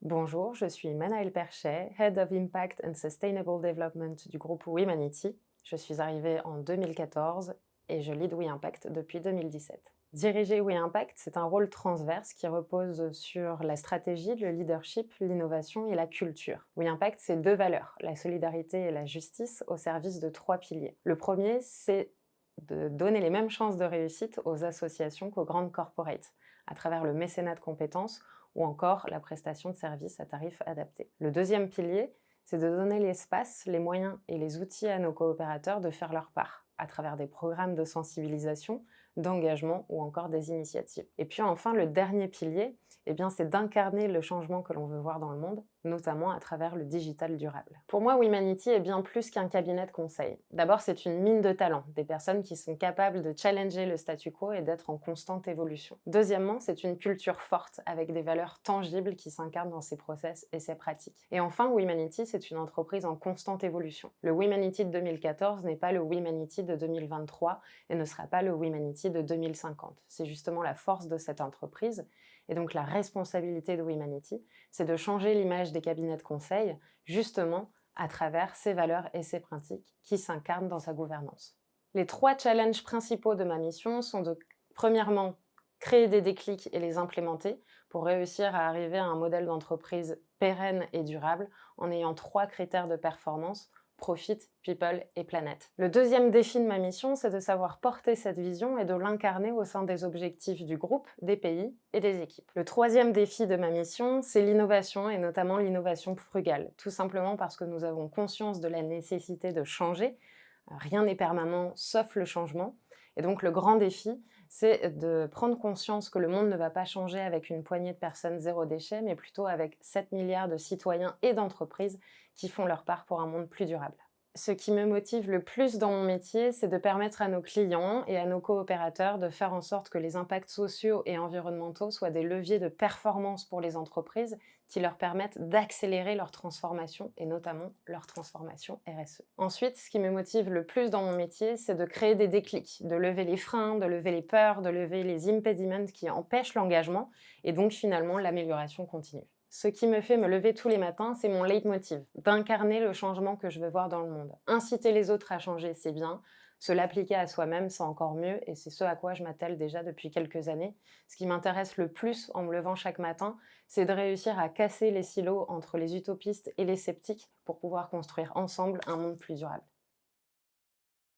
Bonjour, je suis Manaëlle Perchet, Head of Impact and Sustainable Development du groupe WeManity. Je suis arrivée en 2014 et je lead WeImpact depuis 2017. Diriger WeImpact, c'est un rôle transverse qui repose sur la stratégie, le leadership, l'innovation et la culture. WeImpact, c'est deux valeurs, la solidarité et la justice, au service de trois piliers. Le premier, c'est de donner les mêmes chances de réussite aux associations qu'aux grandes corporates, à travers le mécénat de compétences ou encore la prestation de services à tarif adapté. Le deuxième pilier, c'est de donner l'espace, les moyens et les outils à nos coopérateurs de faire leur part, à travers des programmes de sensibilisation, d'engagement ou encore des initiatives. Et puis enfin, le dernier pilier, c'est d'incarner le changement que l'on veut voir dans le monde, notamment à travers le digital durable. Pour moi, WeManity est bien plus qu'un cabinet de conseil. D'abord, c'est une mine de talents, des personnes qui sont capables de challenger le statu quo et d'être en constante évolution. Deuxièmement, c'est une culture forte, avec des valeurs tangibles qui s'incarnent dans ses process et ses pratiques. Et enfin, WeManity, c'est une entreprise en constante évolution. Le WeManity de 2014 n'est pas le WeManity de 2023 et ne sera pas le WeManity de 2050. C'est justement la force de cette entreprise. Et donc la responsabilité de WeManity, c'est de changer l'image des cabinets de conseil, justement à travers ses valeurs et ses pratiques qui s'incarnent dans sa gouvernance. Les trois challenges principaux de ma mission sont de, premièrement, créer des déclics et les implémenter pour réussir à arriver à un modèle d'entreprise pérenne et durable en ayant trois critères de performance: Profit, People et Planète. Le deuxième défi de ma mission, c'est de savoir porter cette vision et de l'incarner au sein des objectifs du groupe, des pays et des équipes. Le troisième défi de ma mission, c'est l'innovation et notamment l'innovation frugale. Tout simplement parce que nous avons conscience de la nécessité de changer. Rien n'est permanent sauf le changement. Et donc le grand défi, c'est de prendre conscience que le monde ne va pas changer avec une poignée de personnes zéro déchet, mais plutôt avec 7 milliards de citoyens et d'entreprises qui font leur part pour un monde plus durable. Ce qui me motive le plus dans mon métier, c'est de permettre à nos clients et à nos coopérateurs de faire en sorte que les impacts sociaux et environnementaux soient des leviers de performance pour les entreprises qui leur permettent d'accélérer leur transformation et notamment leur transformation RSE. Ensuite, ce qui me motive le plus dans mon métier, c'est de créer des déclics, de lever les freins, de lever les peurs, de lever les impediments qui empêchent l'engagement et donc finalement l'amélioration continue. Ce qui me fait me lever tous les matins, c'est mon leitmotiv, d'incarner le changement que je veux voir dans le monde. Inciter les autres à changer, c'est bien. Se l'appliquer à soi-même, c'est encore mieux, et c'est ce à quoi je m'attelle déjà depuis quelques années. Ce qui m'intéresse le plus en me levant chaque matin, c'est de réussir à casser les silos entre les utopistes et les sceptiques pour pouvoir construire ensemble un monde plus durable.